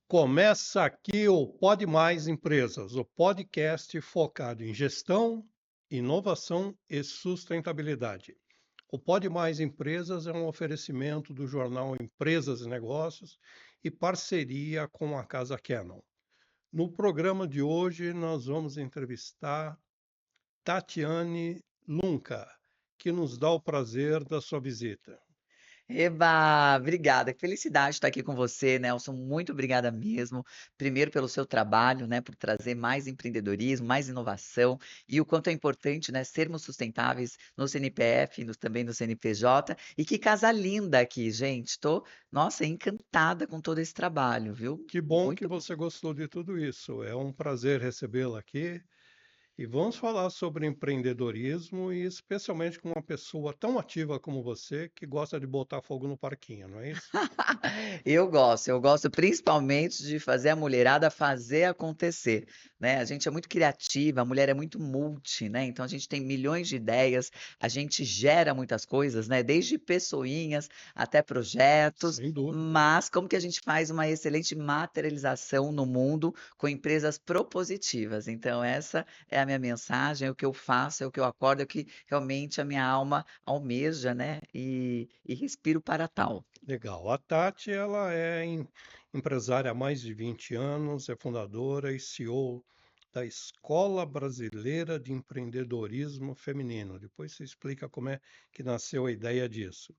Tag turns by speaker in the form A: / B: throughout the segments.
A: Começa aqui o Pode Mais Empresas, o podcast focado em gestão, inovação e sustentabilidade. O Pode Mais Empresas é um oferecimento do jornal Empresas e Negócios e parceria com a Casa Canon. No programa de hoje, nós vamos entrevistar Tatiane Lunca, que nos dá o prazer da sua visita.
B: Eba, obrigada. Que felicidade estar aqui com você, Nelson. Muito obrigada mesmo. Primeiro pelo seu trabalho, né, por trazer mais empreendedorismo, mais inovação e o quanto é importante, né, sermos sustentáveis no CNPF, também no CNPJ. E que casa linda aqui, gente. Estou, nossa, encantada com todo esse trabalho, viu?
A: Que bom que
B: Muito
A: você gostou de tudo isso. É um prazer recebê-la aqui. E vamos falar sobre empreendedorismo e especialmente com uma pessoa tão ativa como você que gosta de botar fogo no parquinho, não é isso?
B: eu gosto principalmente de fazer a mulherada fazer acontecer, né? A gente é muito criativa, a mulher é muito multi, né? Então a gente tem milhões de ideias, a gente gera muitas coisas, né? Desde pessoinhas até projetos,
A: Sem dúvida.
B: mas como que a gente faz uma excelente materialização no mundo com empresas propositivas? Então essa é a minha mensagem, é o que eu faço, é o que eu acordo, é o que realmente a minha alma almeja, né? E respiro para tal.
A: Legal. A Tati, ela é empresária há mais de 20 anos, é fundadora e CEO da Escola Brasileira de Empreendedorismo Feminino. Depois você explica como é que nasceu a ideia disso,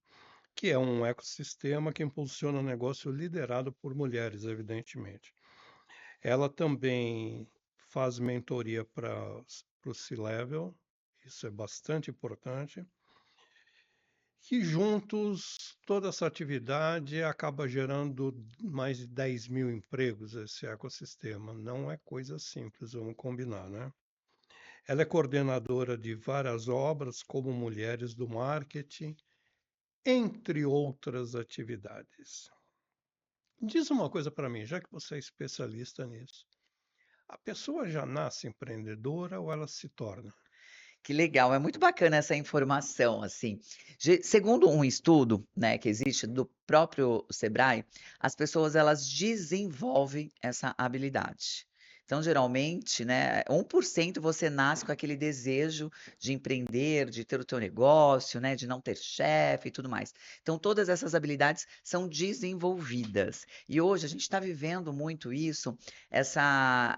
A: que é um ecossistema que impulsiona negócio liderado por mulheres, evidentemente. Ela também faz mentoria para o C-Level, isso é bastante importante, e juntos toda essa atividade acaba gerando mais de 10.000 empregos, esse ecossistema. Não é coisa simples, vamos combinar, né? Ela é coordenadora de várias obras, como Mulheres do Marketing, entre outras atividades. Diz uma coisa para mim, já que você é especialista nisso. A pessoa já nasce empreendedora ou ela se torna?
B: Que legal, é muito bacana essa informação, assim. Segundo um estudo, né, que existe do próprio Sebrae, as pessoas elas desenvolvem essa habilidade. Então, geralmente, né, 1% você nasce com aquele desejo de empreender, de ter o teu negócio, né, de não ter chefe e tudo mais. Então, todas essas habilidades são desenvolvidas. E hoje a gente está vivendo muito isso, essa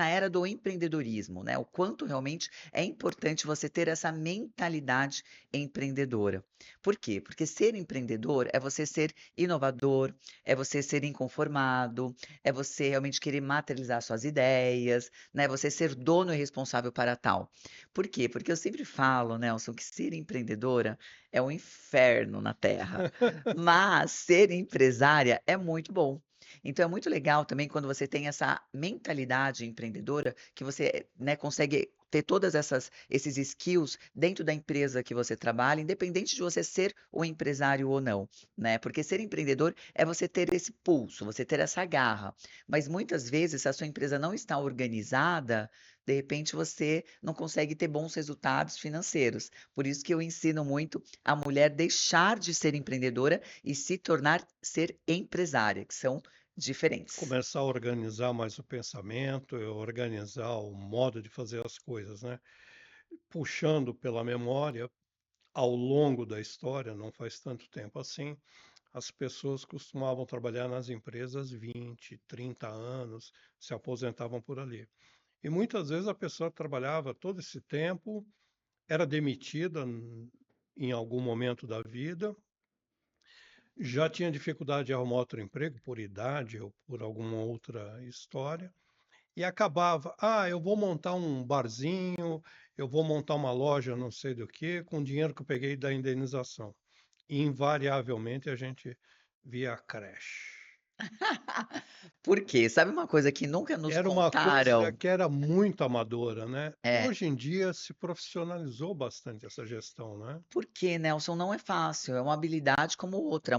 B: era do empreendedorismo, né? O quanto realmente é importante você ter essa mentalidade empreendedora. Por quê? Porque ser empreendedor é você ser inovador, é você ser inconformado, é você realmente querer materializar suas ideias, né? Você ser dono e responsável para tal. Por quê? Porque eu sempre falo, Nelson, que ser empreendedora é um inferno na Terra, mas ser empresária é muito bom. Então é muito legal também quando você tem essa mentalidade empreendedora que você, né, consegue ter todas essas esses skills dentro da empresa que você trabalha, independente de você ser o empresário ou não, né? Porque ser empreendedor é você ter esse pulso, você ter essa garra. Mas muitas vezes, se a sua empresa não está organizada, de repente você não consegue ter bons resultados financeiros. Por isso que eu ensino muito a mulher deixar de ser empreendedora e se tornar ser empresária, que são diferentes.
A: Começar a organizar mais o pensamento, organizar o modo de fazer as coisas, né? Puxando pela memória, ao longo da história, não faz tanto tempo assim, as pessoas costumavam trabalhar nas empresas 20, 30 anos, se aposentavam por ali. E muitas vezes a pessoa trabalhava todo esse tempo, era demitida em algum momento da vida, já tinha dificuldade de arrumar outro emprego por idade ou por alguma outra história, e acabava, eu vou montar um barzinho, eu vou montar uma loja não sei do que, com o dinheiro que eu peguei da indenização. E invariavelmente a gente via a creche.
B: Por quê? Sabe uma coisa que nunca nos
A: Era uma coisa
B: contaram?
A: que era muito amadora, né?
B: É.
A: Hoje em dia se profissionalizou bastante essa gestão, né?
B: Porque, Nelson, não é fácil, é uma habilidade como outra,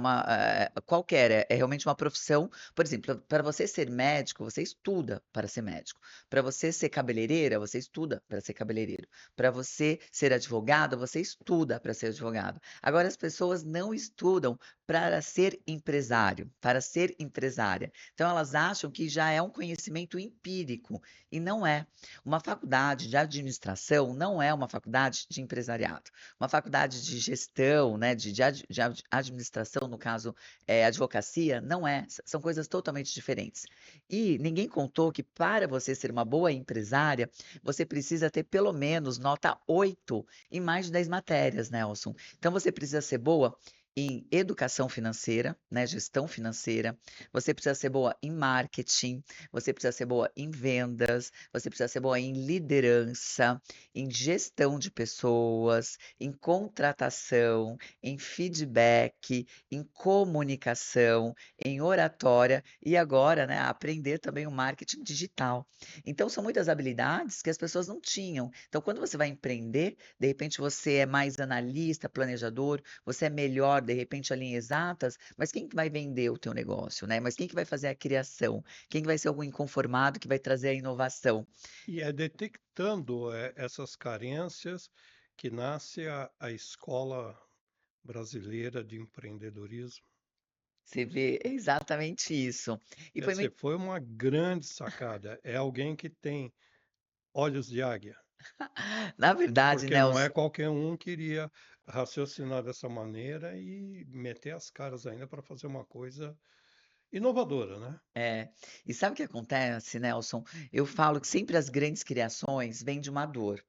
B: qualquer, é realmente uma profissão. Por exemplo, para você ser médico, você estuda para ser médico. Para você ser cabeleireira, você estuda para ser cabeleireiro. Para você ser advogado, você estuda para ser advogado. Agora, as pessoas não estudam para ser empresário, para ser empresária. Então, elas acham que já é um conhecimento empírico, e não é. Uma faculdade de administração não é uma faculdade de empresariado. Uma faculdade de gestão, né, de administração, no caso, advocacia, não é. São coisas totalmente diferentes. E ninguém contou que para você ser uma boa empresária, você precisa ter pelo menos nota 8 em mais de 10 matérias, Nelson. Então, você precisa ser boa em educação financeira, né, gestão financeira, você precisa ser boa em marketing, você precisa ser boa em vendas, você precisa ser boa em liderança, em gestão de pessoas, em contratação, em feedback, em comunicação, em oratória e agora, né, aprender também o marketing digital. Então, são muitas habilidades que as pessoas não tinham. Então, quando você vai empreender, de repente você é mais analista, planejador, você é melhor, de repente, ali em exatas, mas quem que vai vender o teu negócio, né? Mas quem que vai fazer a criação? Quem que vai ser algum inconformado que vai trazer a inovação?
A: E é detectando essas carências que nasce a Escola Brasileira de Empreendedorismo.
B: Você vê exatamente isso. E
A: Quer
B: foi
A: dizer,
B: muito,
A: foi uma grande sacada. É alguém que tem olhos de águia,
B: na verdade,
A: porque não é
B: Nelson,
A: qualquer um que iria raciocinar dessa maneira e meter as caras ainda para fazer uma coisa inovadora, né?
B: é, e sabe o que acontece, Nelson? Eu falo que sempre as grandes criações vêm de uma dor.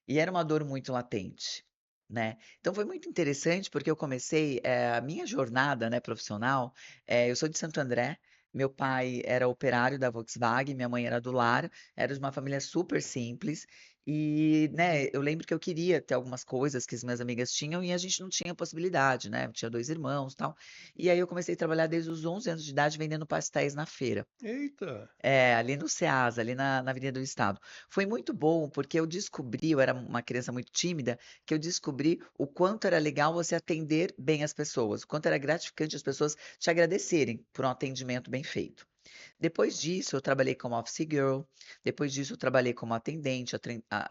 B: E era uma dor muito latente, né. Então foi muito interessante, porque eu comecei, a minha jornada, né, profissional, eu sou de Santo André, meu pai era operário da Volkswagen, minha mãe era do lar, era de uma família super simples, e, né, eu lembro que eu queria ter algumas coisas que as minhas amigas tinham e a gente não tinha possibilidade, né, eu tinha 2 irmãos, tal. E aí eu comecei a trabalhar desde os 11 anos de idade vendendo pastéis na feira.
A: Eita,
B: É, ali no Ceasa, ali na Avenida do Estado. Foi muito bom, porque eu descobri, eu era uma criança muito tímida, que eu descobri o quanto era legal você atender bem as pessoas, o quanto era gratificante as pessoas te agradecerem por um atendimento bem feito. Depois disso, eu trabalhei como office girl, depois disso eu trabalhei como atendente,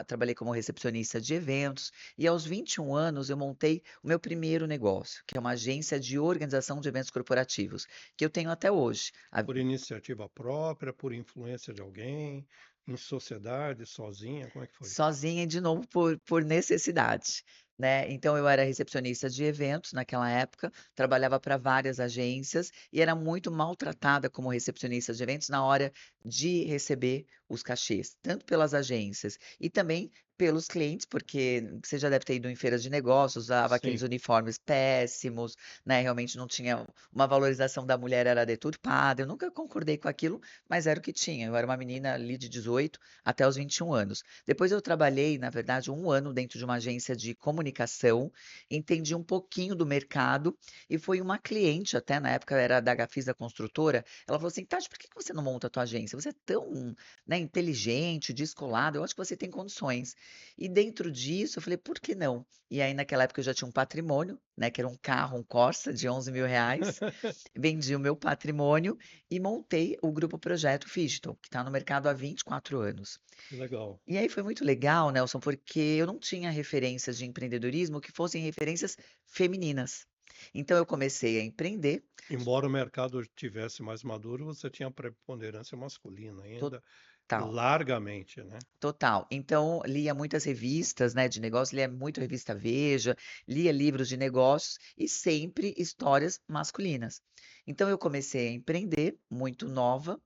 B: trabalhei como recepcionista de eventos, e aos 21 anos eu montei o meu primeiro negócio, que é uma agência de organização de eventos corporativos, que eu tenho até hoje.
A: por iniciativa própria, por influência de alguém, em sociedade, sozinha, como é que foi?
B: Sozinha e de novo por necessidade, né. Então eu era recepcionista de eventos naquela época, trabalhava para várias agências e era muito maltratada como recepcionista de eventos na hora de receber os cachês, tanto pelas agências e também pelos clientes, porque você já deve ter ido em feiras de negócios, usava aqueles
A: Sim,
B: uniformes péssimos, né, realmente não tinha uma valorização da mulher era deturpada, eu nunca concordei com aquilo, mas era o que tinha. Eu era uma menina ali de 18 até os 21 anos. Depois eu trabalhei, na verdade, 1 ano dentro de uma agência de comunicação, entendi um pouquinho do mercado e foi uma cliente, até na época era da Gafisa Construtora, ela falou assim: "Tati, por que que você não monta a tua agência? Você é tão, né, inteligente, descolada, eu acho que você tem condições". E dentro disso eu falei: "Por que não?". E aí naquela época eu já tinha um patrimônio, né, que era um carro, um Corsa de R$ 11.000, vendi o meu patrimônio e montei o Grupo Projeto Digital, que está no mercado há 24 anos.
A: que legal.
B: E aí foi muito legal, Nelson, porque eu não tinha referências de empreendedorismo que fossem referências femininas. Então eu comecei a empreender
A: Embora o mercado tivesse mais maduro, você tinha preponderância masculina ainda,
B: total.
A: largamente, né?
B: Total. Então, lia muitas revistas, né, de negócio, lia muito a revista Veja, lia livros de negócios e sempre histórias masculinas. Então, eu comecei a empreender muito nova,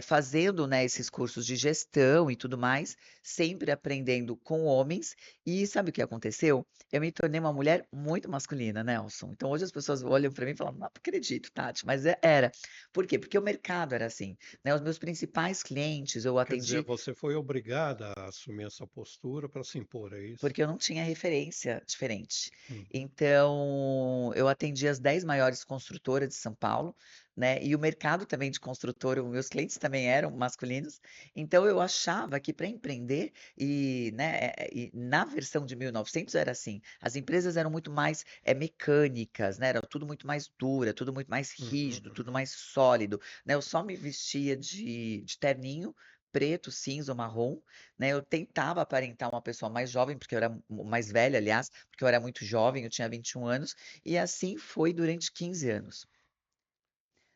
B: fazendo, né, esses cursos de gestão e tudo mais, sempre aprendendo com homens. E sabe o que aconteceu? Eu me tornei uma mulher muito masculina, Nelson. Então, hoje as pessoas olham para mim e falam, não acredito, Tati, mas era. Por quê? Porque o mercado era assim, né? Os meus principais clientes, eu
A: Quer dizer,
B: atendi
A: você foi obrigada a assumir essa postura para se impor, é isso?
B: porque eu não tinha referência diferente.
A: Hum.
B: Então, eu atendi as 10 maiores construtoras de São Paulo, né, e o mercado também de construtora, os meus clientes também eram masculinos, então eu achava que para empreender e, né, e na versão de 1900 era assim, as empresas eram muito mais, mecânicas, né, era tudo muito mais dura, tudo muito mais
A: Uhum,
B: rígido, tudo
A: uhum.
B: mais sólido, né, eu só me vestia de terninho preto, cinza ou marrom, né? Eu tentava aparentar uma pessoa mais jovem, porque eu era mais velha, aliás, porque eu era muito jovem, eu tinha 21 anos, e assim foi durante 15 anos.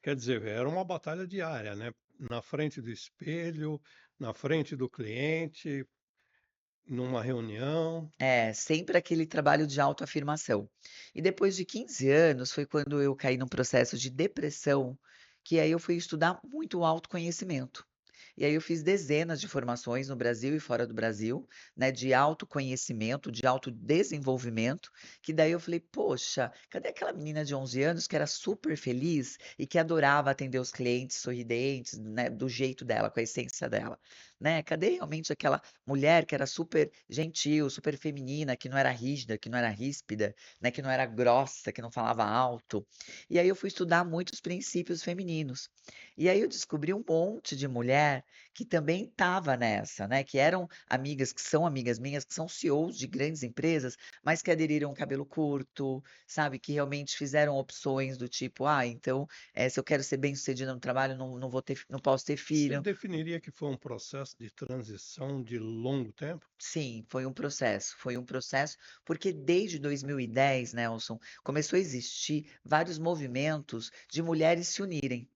A: Quer dizer, era uma batalha diária, né? Na frente do espelho, na frente do cliente, numa reunião.
B: É, sempre aquele trabalho de autoafirmação. E depois de 15 anos foi quando eu caí num processo de depressão, que aí eu fui estudar muito o autoconhecimento. E aí eu fiz dezenas de formações no Brasil e fora do Brasil, né, de autoconhecimento, de autodesenvolvimento, que daí eu falei, poxa, cadê aquela menina de 11 anos que era super feliz e que adorava atender os clientes sorridentes, né, do jeito dela, com a essência dela, né? Cadê realmente aquela mulher que era super gentil, super feminina, que não era rígida, que não era ríspida, né, que não era grossa, que não falava alto. E aí eu fui estudar muitos princípios femininos. E aí eu descobri um monte de mulher que também estava nessa, né, que eram amigas, que são amigas minhas, que são CEOs de grandes empresas, mas que aderiram ao cabelo curto, sabe, que realmente fizeram opções do tipo, ah, então, se eu quero ser bem-sucedida no trabalho, não vou ter, não posso ter
A: Você
B: filho.
A: definiria que foi um processo de transição de longo tempo?
B: Sim, foi um processo, porque desde 2010, Nelson, começou a existir vários movimentos de mulheres se unirem,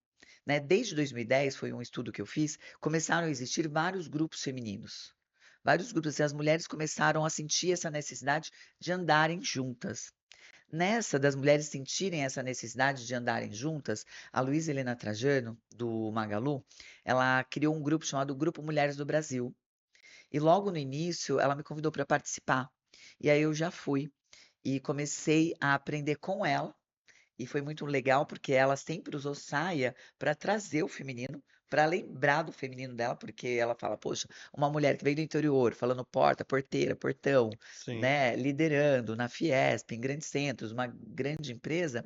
B: né? Desde 2010, foi um estudo que eu fiz, começaram a existir vários grupos femininos. Vários grupos, assim, as mulheres começaram a sentir essa necessidade de andarem juntas. Nessa das mulheres sentirem essa necessidade de andarem juntas, a Luísa Helena Trajano, do Magalu, ela criou um grupo chamado Grupo Mulheres do Brasil. E logo no início, ela me convidou para participar. E aí eu já fui e comecei a aprender com ela. E foi muito legal porque ela sempre usou saia para trazer o feminino, para lembrar do feminino dela, porque ela fala, poxa, uma mulher que veio do interior, falando porta, porteira, portão,
A: Sim.
B: né, liderando na Fiesp, em grandes centros, uma grande empresa,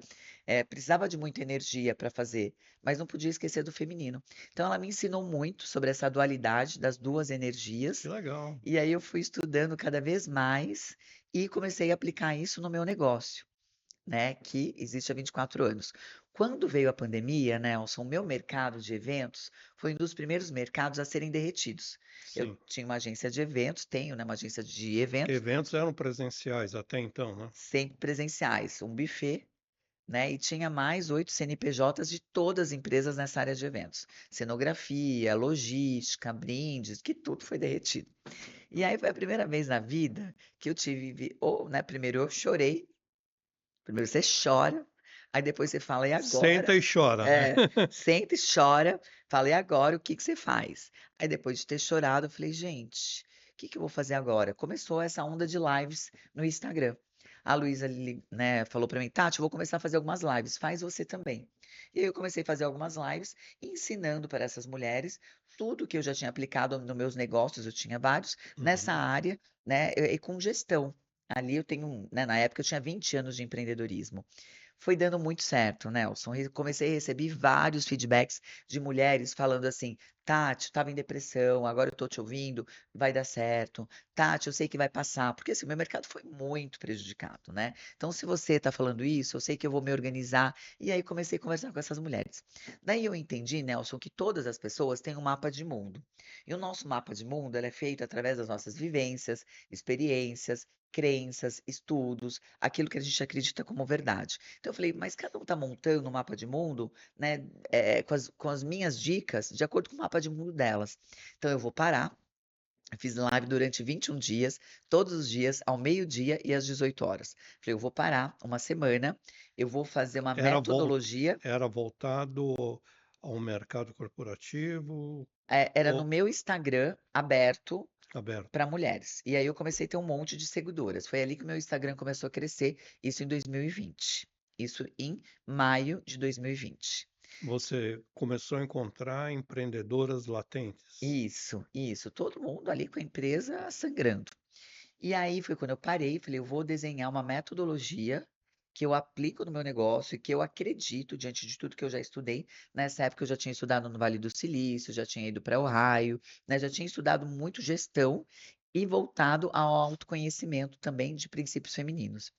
B: precisava de muita energia para fazer, mas não podia esquecer do feminino. Então ela me ensinou muito sobre essa dualidade das duas
A: Que
B: energias,
A: legal.
B: e aí eu fui estudando cada vez mais e comecei a aplicar isso no meu negócio, né, que existe há 24 anos. Quando veio a pandemia, Nelson, o meu mercado de eventos foi um dos primeiros mercados a serem derretidos. Eu
A: Sim.
B: tinha uma agência de eventos, tenho, né, uma agência de eventos,
A: Eventos eram presenciais até então, né?
B: sempre presenciais, um buffet, né, e tinha mais 8 CNPJs de todas as empresas nessa área de eventos. Cenografia, logística, brindes, que tudo foi derretido. E aí foi a primeira vez na vida que eu tive, ou, né, primeiro eu chorei. Primeiro você chora, aí depois você fala: "E agora?".
A: Senta e chora, né?
B: É, senta e chora, fala: "E agora, o que que você faz?". Aí depois de ter chorado, eu falei: "Gente, o que que eu vou fazer agora?". Começou essa onda de lives no Instagram. A Luísa né, falou pra mim: "Tati, eu vou começar a fazer algumas lives, faz você também". E aí eu comecei a fazer algumas lives ensinando para essas mulheres tudo que eu já tinha aplicado nos meus negócios, eu tinha vários, nessa
A: Uhum.
B: área, né, e com gestão. Ali eu tenho, né, na época eu tinha 20 anos de empreendedorismo. Foi dando muito certo, Nelson. Comecei a receber vários feedbacks de mulheres falando assim: Tati, eu estava em depressão, agora eu estou te ouvindo, vai dar certo. Tati, eu sei que vai passar. Porque assim, o meu mercado foi muito prejudicado, né? Então, se você está falando isso, eu sei que eu vou me organizar. E aí comecei a conversar com essas mulheres. Daí eu entendi, Nelson, que todas as pessoas têm um mapa de mundo. E o nosso mapa de mundo ele é feito através das nossas vivências, experiências, crenças, estudos, aquilo que a gente acredita como verdade. Então eu falei, mas cada um está montando um mapa de mundo, né, com as minhas dicas, de acordo com o mapa de mundo delas. Então eu vou parar. Eu fiz live durante 21 dias, todos os dias, ao meio-dia e às 18 horas. Falei, eu vou parar uma semana, eu vou fazer uma
A: Era vol
B: metodologia.
A: era voltado ao mercado corporativo
B: Era no
A: ou
B: meu Instagram aberto
A: aberto?
B: para mulheres. E aí eu comecei a ter um monte de seguidoras. Foi ali que o meu Instagram começou a crescer, isso em 2020. Isso em maio de 2020.
A: Você começou a encontrar empreendedoras latentes.
B: Isso. Todo mundo ali com a empresa sangrando. E aí foi quando eu parei e falei, eu vou desenhar uma metodologia que eu aplico no meu negócio e que eu acredito, diante de tudo que eu já estudei. Nessa época eu já tinha estudado no Vale do Silício, já tinha ido para Ohio, né? Já tinha estudado muito gestão e voltado ao autoconhecimento também de princípios femininos.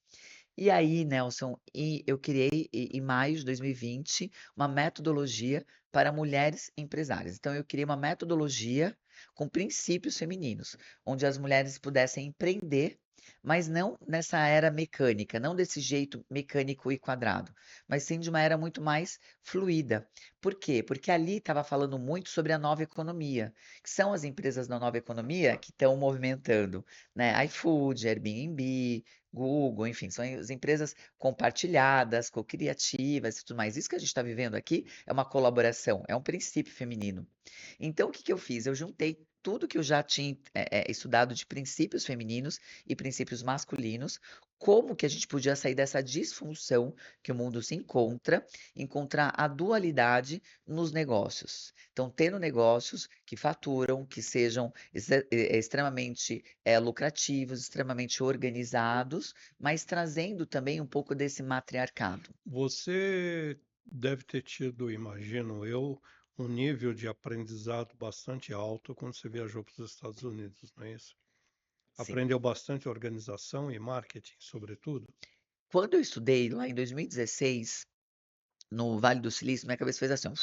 B: E aí, Nelson, eu criei em maio de 2020 uma metodologia para mulheres empresárias. Então, eu criei uma metodologia, com princípios femininos, onde as mulheres pudessem empreender, mas não nessa era mecânica, não desse jeito mecânico e quadrado, mas sim de uma era muito mais fluida. Por quê? Porque ali estava falando muito sobre a nova economia, que são as empresas da nova economia que estão movimentando, né? iFood, Airbnb, Google, enfim, são as empresas compartilhadas, co-criativas e tudo mais. Isso que a gente está vivendo aqui é uma colaboração, é um princípio feminino. Então, o que que eu fiz? Eu juntei tudo que eu já tinha estudado de princípios femininos e princípios masculinos, como que a gente podia sair dessa disfunção que o mundo se encontra, encontrar a dualidade nos negócios. Então, tendo negócios que faturam, que sejam extremamente lucrativos, extremamente organizados, mas trazendo também um pouco desse matriarcado.
A: Você deve ter tido, imagino eu, um nível de aprendizado bastante alto quando você viajou para os Estados Unidos, não é isso?
B: Sim.
A: Aprendeu bastante organização e marketing, sobretudo?
B: Quando eu estudei lá em 2016, no Vale do Silício, minha cabeça fez assim, ó,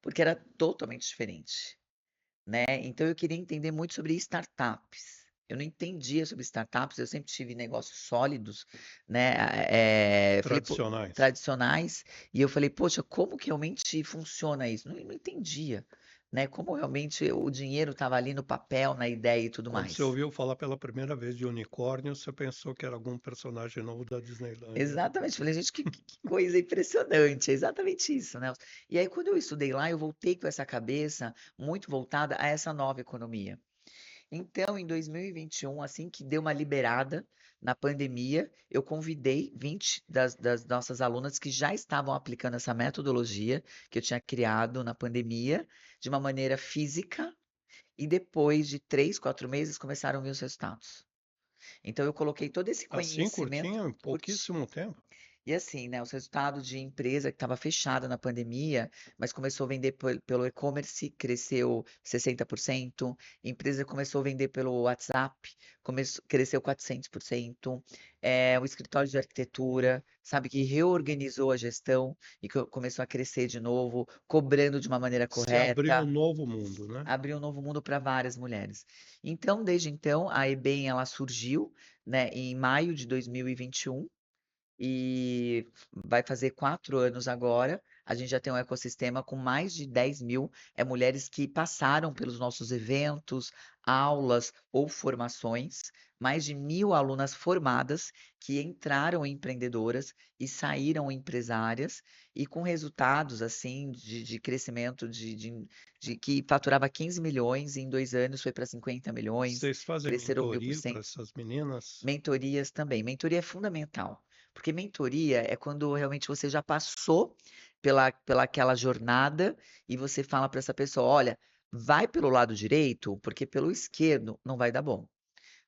B: porque era totalmente diferente, né? Então eu queria entender muito sobre startups. Eu não entendia sobre startups, eu sempre tive negócios sólidos, né? Falei, pô,
A: Tradicionais.
B: tradicionais, e eu falei, poxa, como que realmente funciona isso? Não entendia, né? Como realmente o dinheiro estava ali no papel, na ideia e tudo
A: Quando você
B: mais.
A: ouviu falar pela primeira vez de unicórnio, você pensou que era algum personagem novo da Disneylândia.
B: Exatamente, falei: "Gente, que coisa impressionante", é exatamente isso, né. E aí quando eu estudei lá, eu voltei com essa cabeça muito voltada a essa nova economia. Então em 2021, assim que deu uma liberada na pandemia, eu convidei 20 das nossas alunas que já estavam aplicando essa metodologia que eu tinha criado na pandemia, de uma maneira física, e depois de 3, 4 meses começaram a vir os resultados. Então eu coloquei todo esse
A: Assim,
B: conhecimento
A: curtinho, em
B: curti
A: pouquíssimo tempo.
B: e assim, né, os resultados de empresa que estava fechada na pandemia, mas começou a vender pelo e-commerce, cresceu 60%. Empresa começou a vender pelo WhatsApp, cresceu 400%. O escritório de arquitetura, sabe, que reorganizou a gestão e começou a crescer de novo, cobrando de uma maneira
A: Se abriu um
B: correta,
A: novo mundo, né?
B: abriu um novo mundo para várias mulheres. Então, desde então, a EBEM ela surgiu, né, em maio de 2021 e vai fazer 4 anos agora. A gente já tem um ecossistema com mais de 10.000 mulheres que passaram pelos nossos eventos, aulas ou formações. Mais de 1.000 alunas formadas que entraram empreendedoras e saíram empresárias e com resultados assim de crescimento de que faturava 15 milhões e em 2 anos foi para 50 milhões,
A: Vocês fazem
B: cresceram mil por
A: mentoria para
B: cento.
A: essas meninas?
B: Mentorias também. Mentoria é fundamental, porque mentoria é quando realmente você já passou pela aquela jornada e você fala para essa pessoa: "Olha, vai pelo lado direito, porque pelo esquerdo não vai dar bom",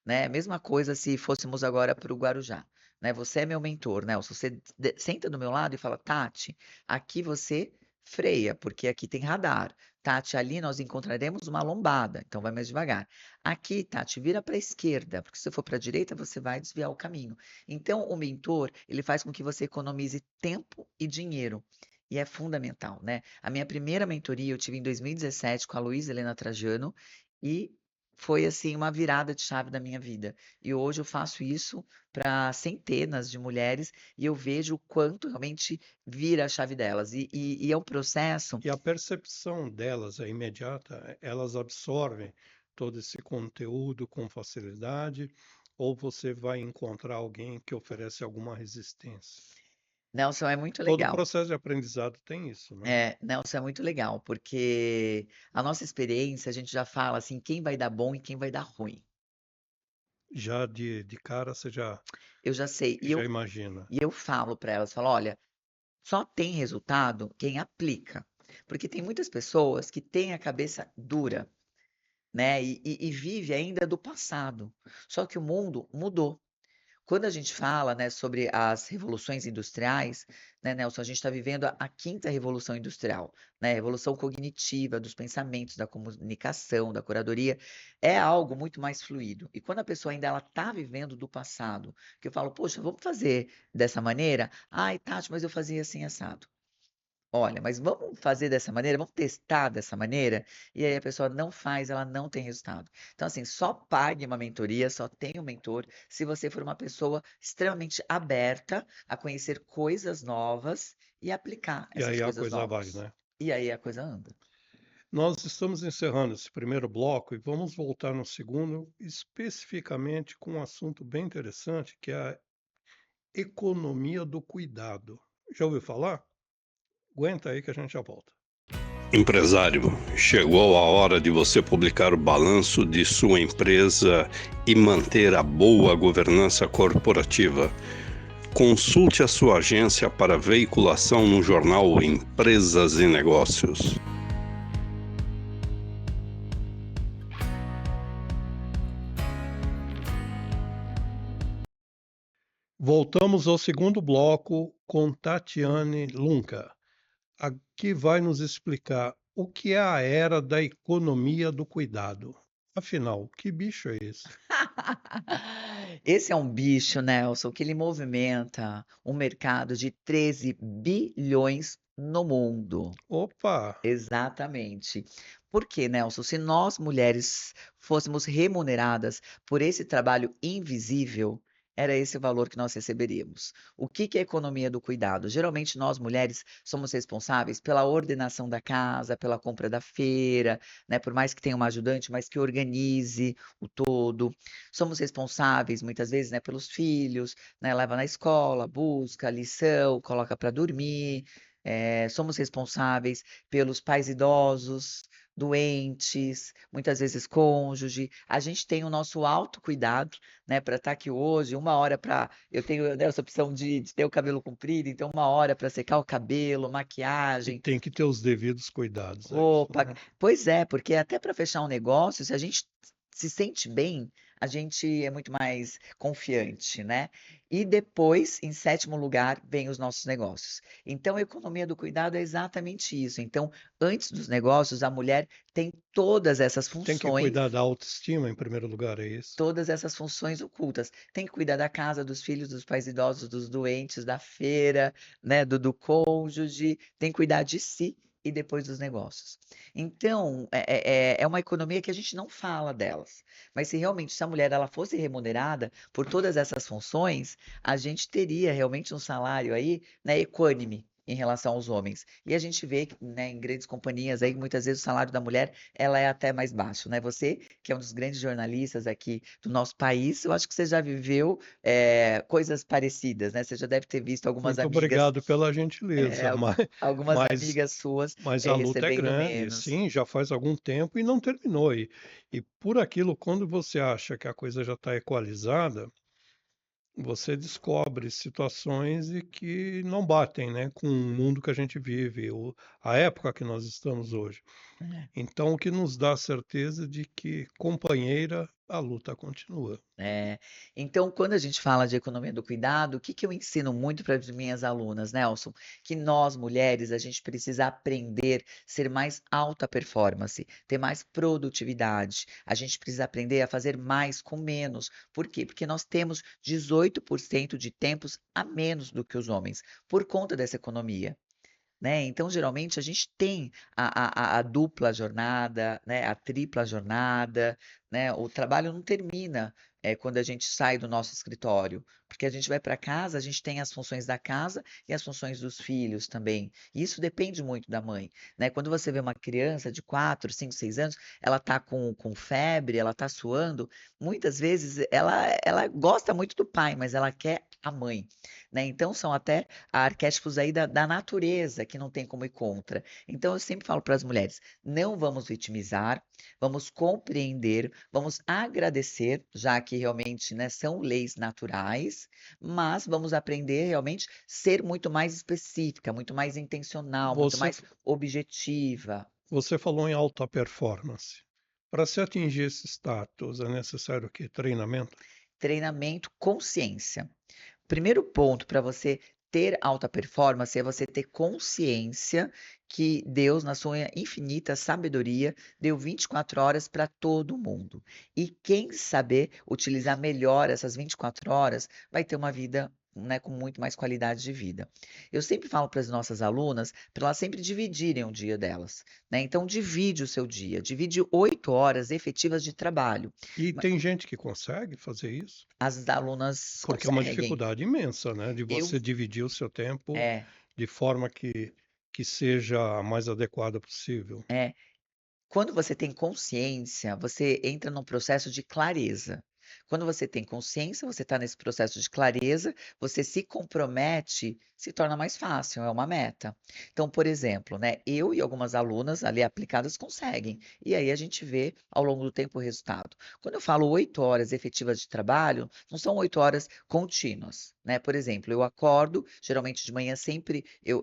B: né. Mesma coisa se fôssemos agora para o Guarujá, né, você é meu mentor, né, se você senta do meu lado e fala: "Tati, aqui você freia, porque aqui tem radar. Tati, ali nós encontraremos uma lombada, então vai mais devagar. Aqui, Tati, vira para a esquerda, porque se for para a direita você vai desviar o caminho". Então o mentor, ele faz com que você economize tempo e dinheiro, e é fundamental, né. A minha primeira mentoria eu tive em 2017 com a Luísa Helena Trajano, e foi, assim, uma virada de chave da minha vida. E hoje eu faço isso para centenas de mulheres e eu vejo o quanto realmente vira a chave delas. E é um processo.
A: E a percepção delas é imediata? Elas absorvem todo esse conteúdo com facilidade? Ou você vai encontrar alguém que oferece alguma resistência?
B: Nelson, é muito
A: Todo
B: legal.
A: processo de aprendizado tem isso, não é?
B: Nelson, é muito legal, porque a nossa experiência, a gente já fala, assim, quem vai dar bom e quem vai dar ruim.
A: Já de cara você já,
B: Eu já sei. E
A: já
B: eu
A: imagina.
B: e eu falo para elas, falo: "Olha, só tem resultado quem aplica". Porque tem muitas pessoas que têm a cabeça dura, né, e vive ainda do passado. Só que o mundo mudou. Quando a gente fala, né, sobre as revoluções industriais, né, Nelson, a gente está vivendo a quinta revolução industrial, né, revolução cognitiva dos pensamentos, da comunicação, da curadoria, é algo muito mais fluido. E quando a pessoa ainda ela está vivendo do passado, que eu falo, poxa, vamos fazer dessa maneira? Ai, Tati, mas eu fazia assim assado. Olha, mas vamos fazer dessa maneira, vamos testar dessa maneira, e aí a pessoa não faz, ela não tem resultado. Então, assim, só pague uma mentoria, só tenha um mentor, se você for uma pessoa extremamente aberta a conhecer coisas novas e aplicar
A: E
B: essas
A: aí a
B: coisas
A: coisa vai,
B: novas.
A: né?
B: E aí a coisa anda.
A: Nós estamos encerrando esse primeiro bloco e vamos voltar no segundo, especificamente com um assunto bem interessante, que é a economia do cuidado. Já ouviu falar? Aguenta aí que a gente já volta. Empresário, chegou a hora de você publicar o balanço de sua empresa e manter a boa governança corporativa. Consulte a sua agência para veiculação no jornal Empresas e Negócios. Voltamos ao segundo bloco com Tatiane Lunca. Aqui vai nos explicar o que é a era da economia do cuidado. Afinal, que bicho é esse?
B: Esse é um bicho, Nelson, que ele movimenta um mercado de 13 bilhões no mundo.
A: Opa!
B: Exatamente. Por quê, Nelson? Se nós mulheres fôssemos remuneradas por esse trabalho invisível, era esse o valor que nós receberíamos. O que que é a economia do cuidado? Geralmente nós mulheres somos responsáveis pela ordenação da casa, pela compra da feira, né? Por mais que tenha uma ajudante, mas que organize o todo. Somos responsáveis muitas vezes, né, pelos filhos, né? Leva na escola, busca lição, coloca para dormir. Somos responsáveis pelos pais idosos, doentes, muitas vezes cônjuge. A gente tem o nosso autocuidado, né, para estar aqui hoje, uma hora para. Eu tenho, né, essa opção de ter o cabelo comprido, então uma hora para secar o cabelo,
A: E
B: maquiagem.
A: tem que ter os devidos cuidados, é isso,
B: Opa,
A: né?
B: pois é, porque até para fechar um negócio, se a gente se sente bem, a gente é muito mais confiante, né? E depois, em sétimo lugar, vem os nossos negócios. Então, a economia do cuidado é exatamente isso. Então, antes dos negócios, a mulher tem
A: Tem que cuidar da autoestima em primeiro lugar, é isso?
B: todas essas funções ocultas. Tem que cuidar da casa, dos filhos, dos pais idosos, dos doentes, da feira, né, do cônjuge, tem que cuidar de si e depois dos negócios. Então, é uma economia que a gente não fala delas. Mas se realmente essa mulher ela fosse remunerada por todas essas funções, a gente teria realmente um salário aí, né, equânime em relação aos homens. E a gente vê, né, em grandes companhias aí, muitas vezes o salário da mulher ela é até mais baixo, né? Você que é um dos grandes jornalistas aqui do nosso país, eu acho que você já viveu coisas parecidas, né? Você já deve ter visto algumas
A: Muito
B: amigas,
A: obrigado pela
B: eh,
A: gentileza,
B: algu- algumas
A: mas,
B: amigas suas
A: mas a luta é
B: recebendo
A: grande,
B: menos.
A: sim, já faz algum tempo e não terminou. E por aquilo, quando você acha que a coisa já está equalizada, você descobre situações e que não batem, né, com o mundo que a gente vive, a época que nós estamos hoje.
B: Né?
A: Então, o que nos dá a certeza de que, companheira, a luta continua.
B: É, então, quando a gente fala de economia do cuidado, o que que eu ensino muito para as minhas alunas, Nelson? Que nós, mulheres, a gente precisa aprender a ser mais alta performance, ter mais produtividade. A gente precisa aprender a fazer mais com menos. Por quê? Porque nós temos 18% de tempos a menos do que os homens, por conta dessa economia. Né? Então, geralmente, a gente tem a dupla jornada, né? A tripla jornada, né? O trabalho não termina quando a gente sai do nosso escritório, porque a gente vai para casa, a gente tem as funções da casa e as funções dos filhos também. E isso depende muito da mãe, né? Quando você vê uma criança de 4, 5, 6 anos, ela tá com febre, ela tá suando, muitas vezes ela gosta muito do pai, mas ela quer a mãe, né? Então, são até arquétipos aí da natureza que não tem como ir contra. Então, eu sempre falo para as mulheres: não vamos vitimizar, vamos compreender, vamos agradecer, já que realmente, né, são leis naturais, mas vamos aprender realmente ser muito mais específica, muito mais intencional, muito
A: Você,
B: mais objetiva.
A: você falou em alta performance. Para se atingir esse status, é necessário o quê? Treinamento?
B: Treinamento, consciência. Primeiro ponto para você ter alta performance é você ter consciência que Deus, na sua infinita sabedoria, deu 24 horas para todo mundo. E quem saber utilizar melhor essas 24 horas vai ter uma vida né, com muito mais qualidade de vida. Eu sempre falo para as nossas alunas para elas sempre dividirem o dia delas, né? Então, divide o seu dia, divide 8 horas efetivas de trabalho.
A: E
B: Ma-
A: tem gente que consegue fazer isso?
B: As alunas
A: Porque é uma
B: conseguem.
A: dificuldade imensa, né, de
B: Eu,
A: você dividir o seu tempo
B: é,
A: de forma que seja a mais adequada possível.
B: é. Quando você tem consciência, você entra num processo de clareza. Quando você tem consciência, você está nesse processo de clareza, você se compromete, se torna mais fácil, é uma meta. Então, por exemplo, né, eu e algumas alunas ali aplicadas conseguem, e aí a gente vê ao longo do tempo o resultado. Quando eu falo 8 horas efetivas de trabalho, não são 8 horas contínuas, né? Por exemplo, eu acordo, geralmente de manhã sempre eu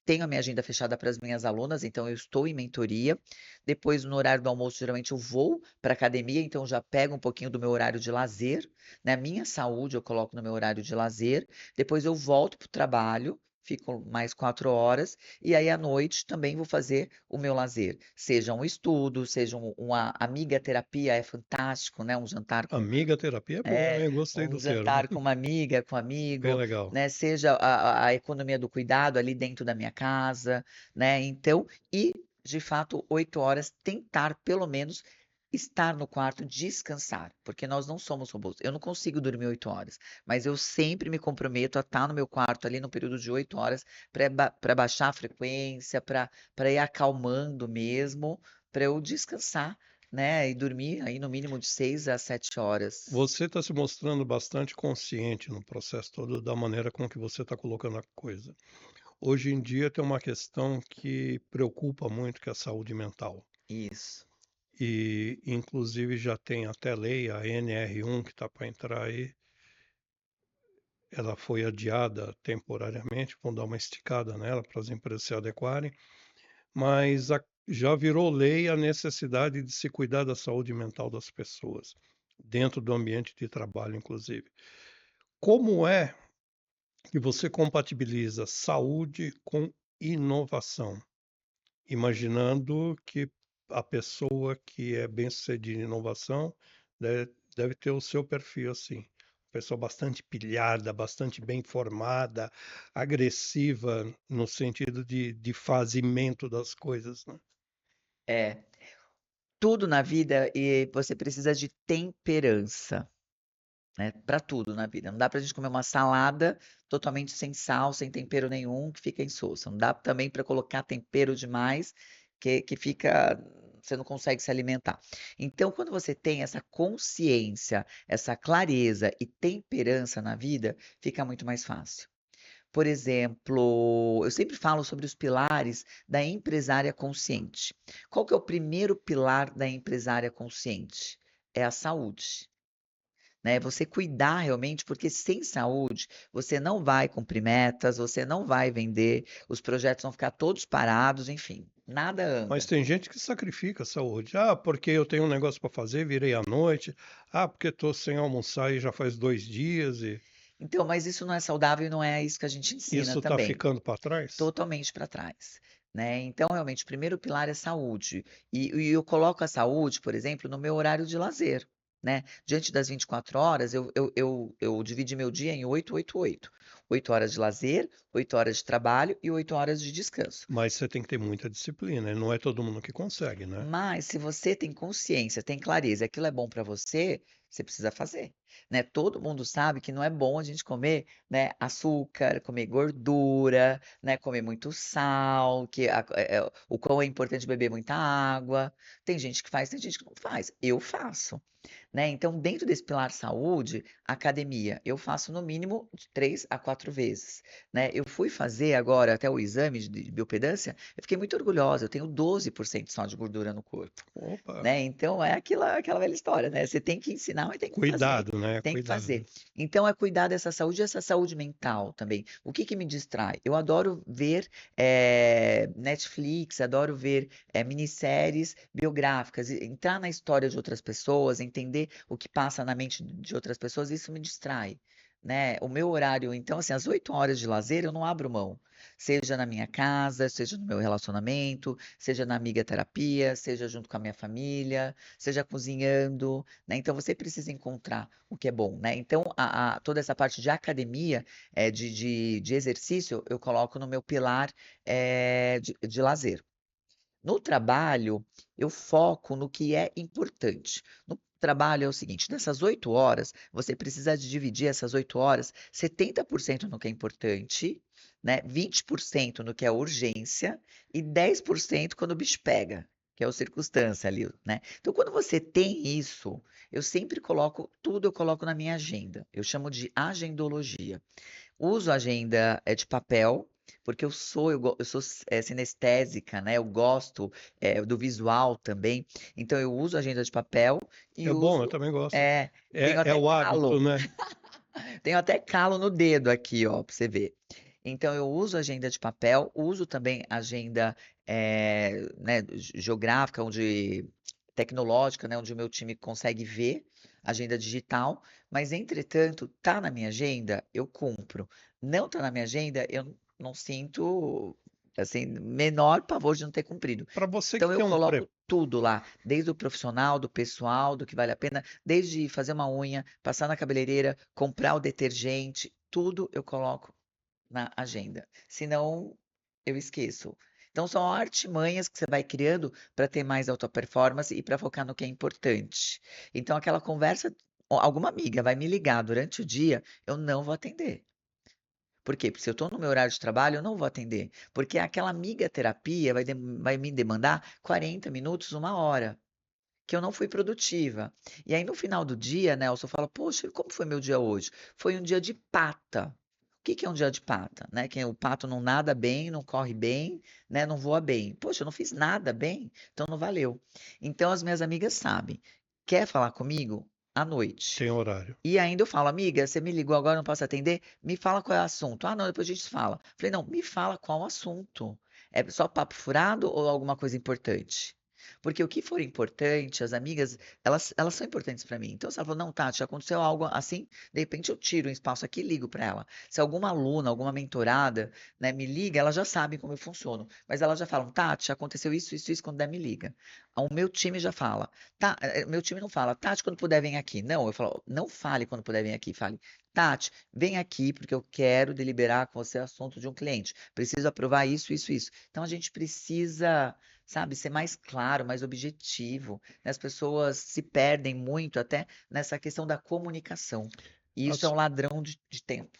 B: tenho a minha agenda fechada para as minhas alunas, então eu estou em mentoria. Depois, no horário do almoço, geralmente eu vou para academia, então já pego um pouquinho do meu horário de lazer, né? Minha saúde eu coloco no meu horário de lazer. Depois eu volto para o trabalho, fico mais 4 horas, e aí à noite também vou fazer o meu lazer. Seja um estudo, seja uma amiga terapia, é fantástico, né?
A: Amiga terapia é bom, hein, gostei
B: Um
A: do termo.
B: jantar com uma amiga, com um
A: Bem
B: amigo,
A: legal.
B: né? Seja a economia do cuidado ali dentro da minha casa, né? Então, e de fato, 8 horas, tentar pelo menos estar no quarto, descansar, porque nós não somos robôs. Eu não consigo dormir 8 horas, mas eu sempre me comprometo a estar no meu quarto ali no período de 8 horas para baixar a frequência, para ir acalmando mesmo, para eu descansar, né? E dormir aí no mínimo de 6 a 7 horas.
A: Você está se mostrando bastante consciente no processo todo da maneira com que você está colocando a coisa. Hoje em dia tem uma questão que preocupa muito, que é a saúde mental.
B: Isso.
A: E, inclusive, já tem até lei, a NR1, que está para entrar aí. Ela foi adiada temporariamente, vão dar uma esticada nela para as empresas se adequarem, mas já virou lei a necessidade de se cuidar da saúde mental das pessoas, dentro do ambiente de trabalho, inclusive. Como é que você compatibiliza saúde com inovação? Imaginando que a pessoa que é bem-sucedida em inovação deve ter o seu perfil assim. Pessoa bastante pilhada, bastante bem formada, agressiva no sentido de fazimento das coisas, né?
B: É, tudo na vida e você precisa de temperança, né? Para tudo na vida. Não dá pra gente comer uma salada totalmente sem sal, sem tempero nenhum, que fica insossa. Não dá também para colocar tempero demais, que fica, você não consegue se alimentar. Então, quando você tem essa consciência, essa clareza e temperança na vida, fica muito mais fácil. Por exemplo, eu sempre falo sobre os pilares da empresária consciente. Qual que é o primeiro pilar da empresária consciente? É a saúde, né? Você cuidar realmente, porque sem saúde você não vai cumprir metas, você não vai vender, os projetos vão ficar todos parados, enfim, nada
A: Mas
B: anda.
A: tem gente que sacrifica a saúde. Ah, porque eu tenho um negócio para fazer, virei à noite. Ah, porque estou sem almoçar e já faz 2 dias e
B: Então, mas isso não é saudável e não é isso que a gente ensina
A: isso está
B: também.
A: ficando para trás?
B: Totalmente para trás, né. Então, realmente, o primeiro pilar é saúde, e eu coloco a saúde, por exemplo, no meu horário de lazer, né. Diante das 24 horas, eu dividi meu dia em 8, 8, 8. 8 horas de lazer, 8 horas de trabalho e 8 horas de descanso.
A: Mas você tem que ter muita disciplina, e não é todo mundo que consegue, né?
B: Mas se você tem consciência, tem clareza, aquilo é bom para você, você precisa fazer, né? Todo mundo sabe que não é bom a gente comer, né, açúcar, comer gordura, né, comer muito sal, o quão é importante beber muita água. Tem gente que faz, tem gente que não faz. Eu faço, né? Então, dentro desse pilar saúde, academia, eu faço no mínimo de 3 a 4 vezes, né? Eu fui fazer agora até o exame de biopedância, eu fiquei muito orgulhosa, eu tenho 12% só de gordura no corpo,
A: Opa,
B: né? Então é aquela velha história, né? Você tem que ensinar, mas tem que fazer.
A: cuidado, né?
B: Tem que fazer.
A: Cuidado.
B: Então é cuidar dessa saúde e essa saúde mental também. O que que me distrai? Eu adoro ver Netflix, adoro ver minisséries biográficas, entrar na história de outras pessoas, entender o que passa na mente de outras pessoas, isso me distrai. né? O meu horário, então, assim, as 8 horas de lazer eu não abro mão. Seja na minha casa, seja no meu relacionamento, seja na amiga terapia, seja junto com a minha família, seja cozinhando, né? Então você precisa encontrar o que é bom, né? Então toda essa parte de academia, de exercício, eu coloco no meu pilar de lazer. No trabalho, eu foco no que é importante. No trabalho é o seguinte: dessas 8 horas, você precisa de dividir essas 8 horas, 70% no que é importante, né? 20% no que é urgência e 10% quando o bicho pega, que é o circunstância ali, né? Então, quando você tem isso, eu sempre coloco tudo, eu coloco na minha agenda. Eu chamo de agendologia. Uso agenda de papel, porque eu sou sinestésica, né? Eu gosto do visual também. Então eu uso agenda de papel e
A: É bom, eu
B: uso.
A: também gosto.
B: É, tenho
A: É
B: até
A: o hábito,
B: calo.
A: né?
B: Tenho até calo no dedo aqui, ó, pra você ver. Então eu uso agenda de papel, uso também agenda né, geográfica, onde tecnológica, né, onde o meu time consegue ver, agenda digital, mas entretanto, tá na minha agenda, eu cumpro. Não tá na minha agenda, eu não sinto assim menor pavor de não ter cumprido.
A: Para você que
B: Então eu
A: tem um
B: coloco tudo lá, desde o profissional, do pessoal, do que vale a pena, desde fazer uma unha, passar na cabeleireira, comprar o detergente, tudo eu coloco na agenda. Senão, eu esqueço. Então, são artimanhas que você vai criando para ter mais alta performance e para focar no que é importante. Então, aquela conversa, alguma amiga vai me ligar durante o dia, eu não vou atender. Por quê? Porque se eu estou no meu horário de trabalho, eu não vou atender. Porque aquela amiga terapia vai me demandar 40 minutos, uma hora que eu não fui produtiva. E aí, no final do dia, Nelson, fala, poxa, como foi meu dia hoje? Foi um dia de pata. O que que é um dia de pata, né? Que o pato não nada bem, não corre bem, né? Não voa bem. Poxa, eu não fiz nada bem, então não valeu. Então as minhas amigas sabem. Quer falar comigo? À noite.
A: tem horário.
B: E ainda eu falo, amiga, você me ligou agora, não posso atender? Me fala qual é o assunto. Ah, não, depois a gente fala. Falei, não, me fala qual o assunto. É só papo furado ou alguma coisa importante? Porque o que for importante, as amigas, elas são importantes para mim. Então, se ela falou, não, Tati, aconteceu algo assim, de repente eu tiro um espaço aqui e ligo para ela. Se alguma aluna, alguma mentorada, né, me liga, elas já sabem como eu funciono. Mas elas já falam, Tati, aconteceu isso, isso, isso, quando der, me liga. O meu time já fala. Tá, meu time não fala, Tati, quando puder, vem aqui. Não, eu falo, não fale quando puder, vem aqui. Fale, Tati, vem aqui porque eu quero deliberar com você o assunto de um cliente. Preciso aprovar isso, isso, isso. Então a gente precisa, sabe, ser mais claro, mais objetivo, né? As pessoas se perdem muito até nessa questão da comunicação. E isso é
A: As-
B: um ladrão de tempo.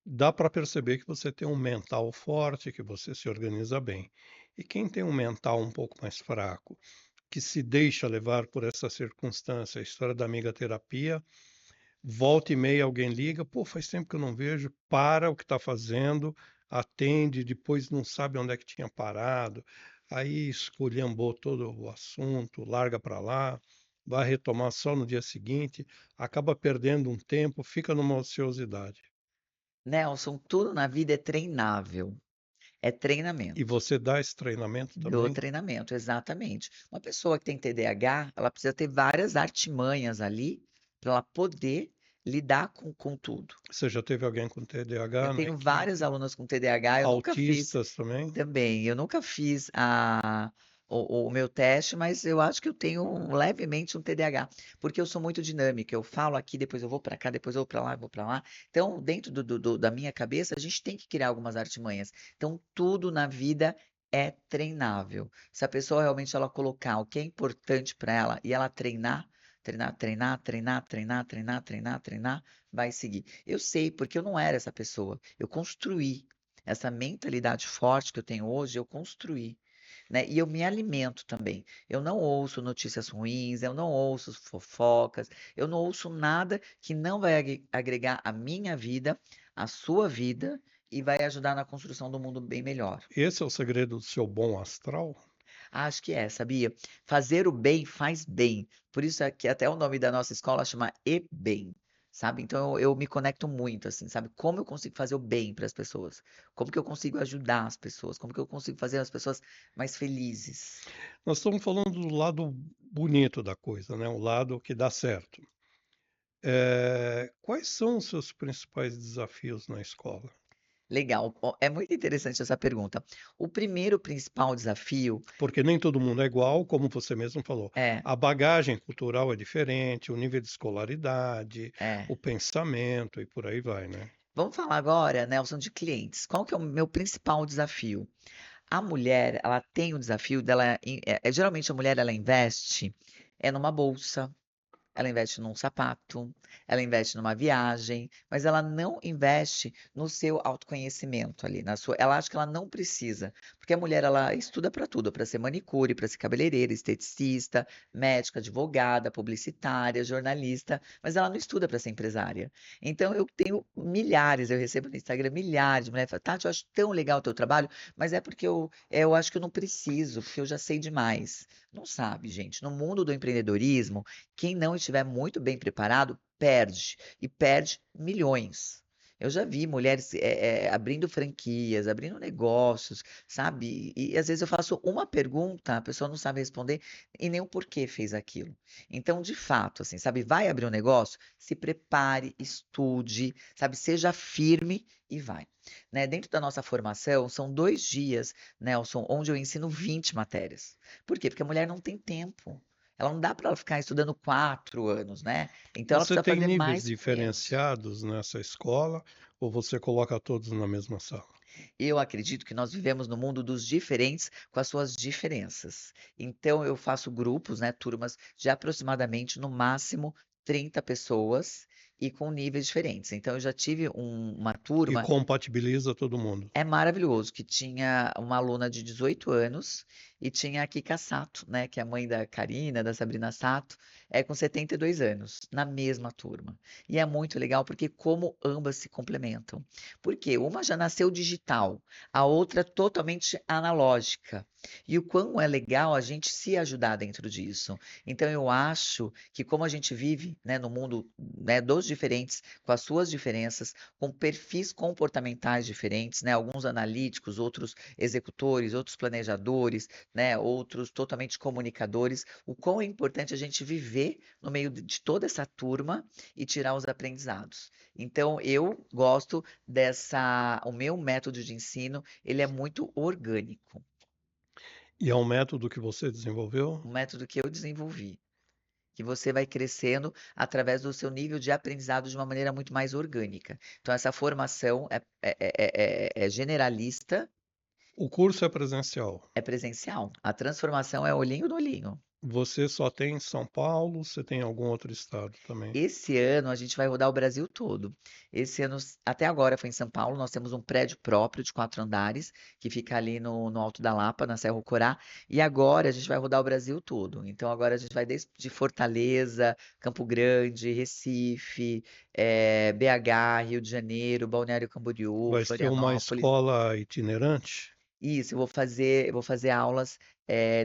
A: Dá para perceber que você tem um mental forte, que você se organiza bem. E quem tem um mental um pouco mais fraco, que se deixa levar por essa circunstância, a história da amiga terapia, volta e meia alguém liga, pô, faz tempo que eu não vejo, para o que está fazendo, atende, depois não sabe onde é que tinha parado, aí esculhambou todo o assunto, larga para lá, vai retomar só no dia seguinte, acaba perdendo um tempo, fica numa ociosidade.
B: Nelson, tudo na vida é treinável, é
A: E
B: treinamento.
A: você dá esse treinamento
B: Do
A: também?
B: treinamento, exatamente. Uma pessoa que tem TDAH, ela precisa ter várias artimanhas ali para ela poder lidar com tudo.
A: Você já teve alguém com
B: Eu
A: TDAH na
B: tenho várias
A: equipe?
B: alunas com TDAH, eu nunca fiz
A: Autistas também?
B: também, eu nunca fiz o meu teste, mas eu acho que eu tenho levemente um TDAH, porque eu sou muito dinâmica. Eu falo aqui, depois eu vou para cá, depois eu vou para lá, eu vou para lá. Então, dentro da minha cabeça, a gente tem que criar algumas artimanhas. Então, tudo na vida é treinável. Se a pessoa realmente ela colocar o que é importante para ela e ela treinar, treinar, treinar, treinar, treinar, treinar, treinar, treinar, vai seguir. Eu sei, porque eu não era essa pessoa. Eu construí essa mentalidade forte que eu tenho hoje, eu construí, né? E eu me alimento também. Eu não ouço notícias ruins, eu não ouço fofocas, eu não ouço nada que não vai agregar a minha vida, a sua vida e vai ajudar na construção do mundo bem melhor.
A: Esse é o segredo do seu bom astral?
B: Acho que é, sabia? Fazer o bem faz bem. Por isso é que até o nome da nossa escola chama E-Bem, sabe? Então eu me conecto muito, assim, sabe? Como eu consigo fazer o bem para as pessoas? Como que eu consigo ajudar as pessoas? Como que eu consigo fazer as pessoas mais felizes?
A: Nós estamos falando do lado bonito da coisa, né? O lado que dá certo. Quais são os seus principais desafios na escola?
B: Legal. Ó, é muito interessante essa pergunta. O primeiro principal desafio
A: Porque nem todo mundo é igual, como você mesmo falou.
B: é,
A: A bagagem cultural é diferente, o nível de escolaridade,
B: é.
A: o pensamento e por aí vai, né?
B: Vamos falar agora, Nelson, de clientes. Qual que é o meu principal desafio? A mulher, ela tem o desafio dela, geralmente a mulher ela investe numa bolsa, ela investe num sapato, ela investe numa viagem, mas ela não investe no seu autoconhecimento ali, na sua, ela acha que ela não precisa, porque a mulher ela estuda para tudo, para ser manicure, para ser cabeleireira, esteticista, médica, advogada, publicitária, jornalista, mas ela não estuda para ser empresária. Então eu tenho milhares, eu recebo no Instagram milhares de mulheres que falam, Tati, eu acho tão legal o teu trabalho, mas é porque eu acho que eu não preciso, porque eu já sei demais. Não sabe, gente. No mundo do empreendedorismo, quem não estiver muito bem preparado, perde, e perde milhões. Eu já vi mulheres abrindo franquias, abrindo negócios, sabe? E às vezes eu faço uma pergunta, a pessoa não sabe responder e nem o porquê fez aquilo. Então, de fato, assim, sabe? Vai abrir um negócio, se prepare, estude, sabe? Seja firme e vai. Né? Dentro da nossa formação, são 2 dias, Nelson, onde eu ensino 20 matérias. Por quê? Porque a mulher não tem tempo. Ela não dá para ela ficar estudando 4 anos, né? Então ela
A: Você
B: precisa
A: tem
B: fazer
A: níveis
B: mais com menos.
A: diferenciados nessa escola ou você coloca todos na mesma sala?
B: Eu acredito que nós vivemos no mundo dos diferentes com as suas diferenças. Então eu faço grupos, né, turmas de aproximadamente no máximo 30 pessoas e com níveis diferentes. Então eu já tive uma
A: E
B: turma.
A: compatibiliza todo mundo.
B: É maravilhoso, que tinha uma aluna de 18 anos e tinha a Kika Sato, né, que é a mãe da Karina, da Sabrina Sato, com 72 anos, na mesma turma. E é muito legal porque como ambas se complementam. Porque uma já nasceu digital, a outra totalmente analógica. E o quão é legal a gente se ajudar dentro disso. Então eu acho que como a gente vive, né, no mundo, né, dos diferentes, com as suas diferenças, com perfis comportamentais diferentes, né? Alguns analíticos, outros executores, outros planejadores, né? Outros totalmente comunicadores. O quão é importante a gente viver no meio de toda essa turma e tirar os aprendizados. Então, eu gosto o meu método de ensino, ele é muito orgânico,
A: E é um método que você desenvolveu?
B: o método que eu desenvolvi. Que você vai crescendo através do seu nível de aprendizado de uma maneira muito mais orgânica. Então, essa formação é generalista,
A: O curso é presencial.
B: é presencial. A transformação é olhinho no olhinho.
A: Você só tem em São Paulo, você tem em algum outro estado também?
B: Esse ano a gente vai rodar o Brasil todo. Esse ano, até agora foi em São Paulo, nós temos um prédio próprio de 4 andares, que fica ali no Alto da Lapa, na Serra Corá, e agora a gente vai rodar o Brasil todo. Então agora a gente vai desde Fortaleza, Campo Grande, Recife, BH, Rio de Janeiro, Balneário Camboriú,
A: Vai ser uma
B: Florianópolis.
A: escola itinerante?
B: Isso, eu vou fazer aulas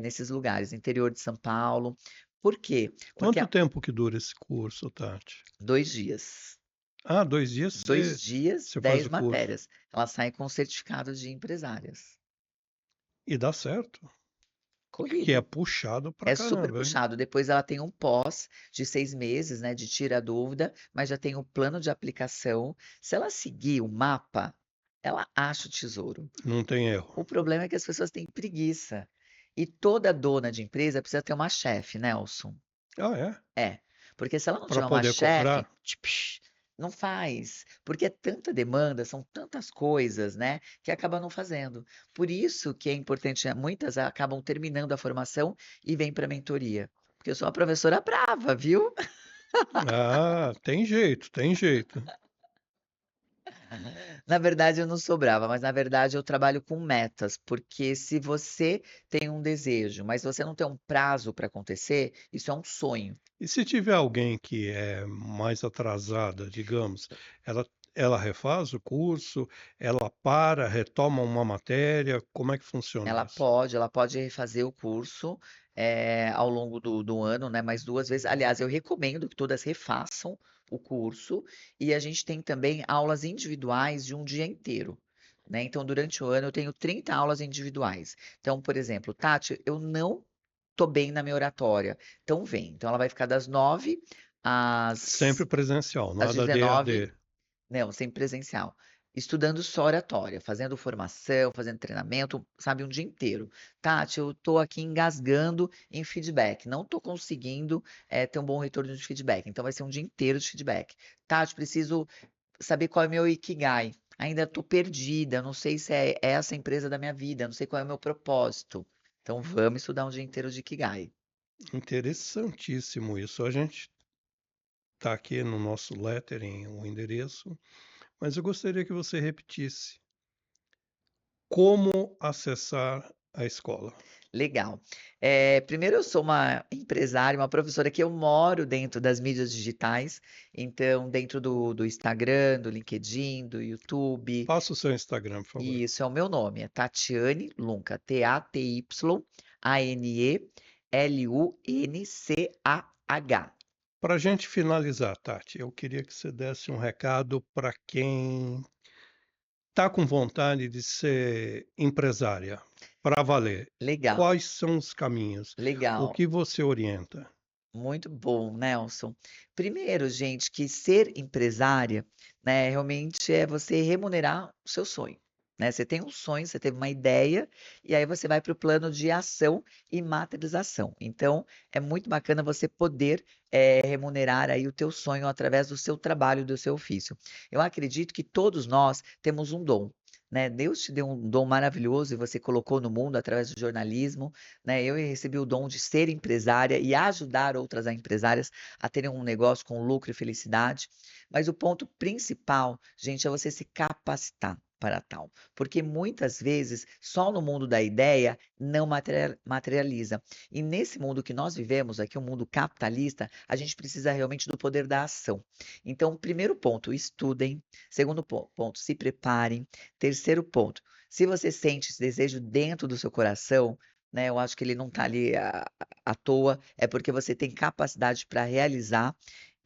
B: nesses lugares, interior de São Paulo. Por quê? Porque
A: Quanto tempo que dura esse curso, Tati?
B: 2 dias.
A: Ah, 2 dias
B: 2 dias,
A: você faz
B: 10
A: o curso.
B: matérias. Elas saem com certificado de empresárias.
A: E dá certo. Que é
B: Corrido.
A: puxado pra
B: É super
A: caramba, hein?
B: puxado. Depois ela tem um pós de 6 meses, né, de tira a dúvida, mas já tem o plano de aplicação. Se ela seguir o mapa, ela acha o tesouro.
A: Não tem erro.
B: O problema é que as pessoas têm preguiça. E toda dona de empresa precisa ter uma chefe, Nelson.
A: Ah, é?
B: É, porque se ela não
A: Para
B: tiver uma
A: poder
B: chefe,
A: cobrar?
B: não faz, porque é tanta demanda, são tantas coisas, né, que acaba não fazendo. Por isso que é importante, muitas acabam terminando a formação e vêm para a mentoria. Porque eu sou uma professora brava, viu?
A: Ah, tem jeito, tem jeito.
B: Na verdade, eu não sou brava, mas na verdade eu trabalho com metas, porque se você tem um desejo, mas você não tem um prazo para acontecer, isso é um sonho.
A: E se tiver alguém que é mais atrasada, digamos, ela ela refaz o curso, ela para, retoma uma matéria, como é que funciona isso?
B: Ela pode refazer o curso, ao longo do ano, né, mais 2 vezes. Aliás, eu recomendo que todas refaçam o curso, e a gente tem também aulas individuais de um dia inteiro, né. Então, durante o ano eu tenho 30 aulas individuais. Então, por exemplo: "Tati, eu não tô bem na minha oratória", então vem. Então ela vai ficar das 9
A: Sempre
B: às
A: presencial,
B: às
A: nada de
B: 19h.
A: EAD.
B: Não, sempre presencial. Estudando só oratória, fazendo formação, fazendo treinamento, sabe, um dia inteiro. "Tati, eu tô aqui engasgando em feedback, não tô conseguindo, ter um bom retorno de feedback", então vai ser um dia inteiro de feedback. "Tati, preciso saber qual é o meu ikigai, ainda tô perdida, não sei se é essa a empresa da minha vida, não sei qual é o meu propósito". Então vamos estudar um dia inteiro de ikigai.
A: Interessantíssimo isso. A gente está aqui no nosso lettering, o endereço, mas eu gostaria que você repetisse como acessar a escola.
B: Legal. Primeiro eu sou uma empresária, uma professora que eu moro dentro das mídias digitais, então dentro do Instagram, do LinkedIn, do YouTube,
A: Passa o seu Instagram, por favor.
B: e isso é o meu nome, é Tatiane Lunca, TatyAneluncah.
A: Para a gente finalizar, Tati, eu queria que você desse um recado para quem está com vontade de ser empresária, para valer.
B: Legal,
A: Quais são os caminhos? O
B: legal.
A: que você orienta?
B: Muito bom, Nelson. Primeiro, gente, que ser empresária, né, realmente é você remunerar o seu sonho, né? Você tem um sonho, você teve uma ideia, e aí você vai para o plano de ação e materialização. Então, é muito bacana você poder remunerar aí o teu sonho através do seu trabalho, do seu ofício. Eu acredito que todos nós temos um dom. Né? Deus te deu um dom maravilhoso e você colocou no mundo através do jornalismo, né? Eu recebi o dom de ser empresária e ajudar outras empresárias a terem um negócio com lucro e felicidade. Mas o ponto principal, gente, é você se capacitar para tal, porque muitas vezes só no mundo da ideia não materializa. E nesse mundo que nós vivemos aqui, um mundo capitalista, a gente precisa realmente do poder da ação. Então, primeiro ponto, estudem. Segundo ponto, se preparem. Terceiro ponto, se você sente esse desejo dentro do seu coração, né, eu acho que ele não está ali à toa, é porque você tem capacidade para realizar.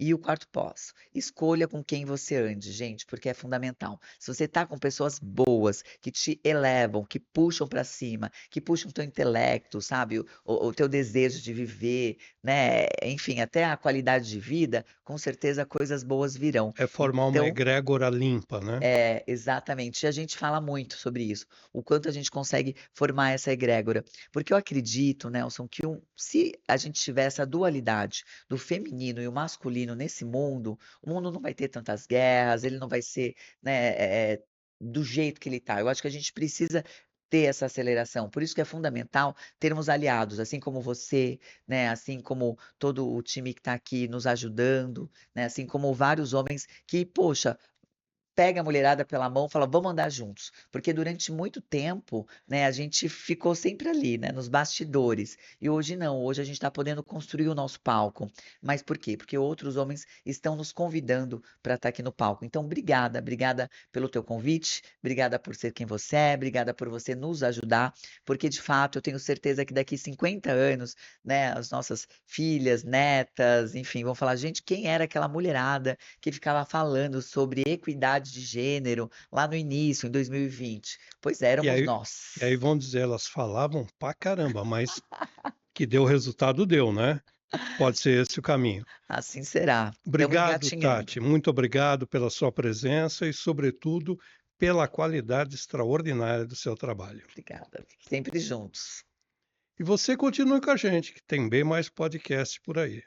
B: E o quarto passo, escolha com quem você ande, gente, porque é fundamental. Se você está com pessoas boas, que te elevam, que puxam para cima, que puxam o teu intelecto, sabe, o teu desejo de viver, né, enfim, até a qualidade de vida, com certeza coisas boas virão.
A: É formar uma
B: Então,
A: egrégora limpa, né?
B: exatamente. E a gente fala muito sobre isso, o quanto a gente consegue formar essa egrégora. Porque eu acredito, Nelson, que se a gente tiver essa dualidade do feminino e o masculino nesse mundo, o mundo não vai ter tantas guerras, ele não vai ser, né, do jeito que ele está. Eu acho que a gente precisa ter essa aceleração. Por isso que é fundamental termos aliados, assim como você, né, assim como todo o time que está aqui nos ajudando, né, assim como vários homens que, poxa, pega a mulherada pela mão e fala: "Vamos andar juntos", porque durante muito tempo, né, a gente ficou sempre ali, né, nos bastidores, e hoje não, hoje a gente está podendo construir o nosso palco. Mas por quê? Porque outros homens estão nos convidando para estar aqui no palco. Então obrigada, obrigada pelo teu convite, obrigada por ser quem você é, obrigada por você nos ajudar, porque de fato eu tenho certeza que daqui 50 anos, né, as nossas filhas, netas, enfim, vão falar: "Gente, quem era aquela mulherada que ficava falando sobre equidade de gênero lá no início, em 2020. Pois
A: E
B: éramos
A: aí, e aí
B: nós.
A: vão dizer, elas falavam pra caramba, mas que deu resultado, deu, né? Pode ser esse o caminho.
B: Assim será. Estamos
A: Obrigado,
B: engatinhando.
A: Tati. Muito obrigado pela sua presença e, sobretudo, pela qualidade extraordinária do seu trabalho.
B: Obrigada. Sempre juntos.
A: E você continue com a gente, que tem bem mais podcast por aí.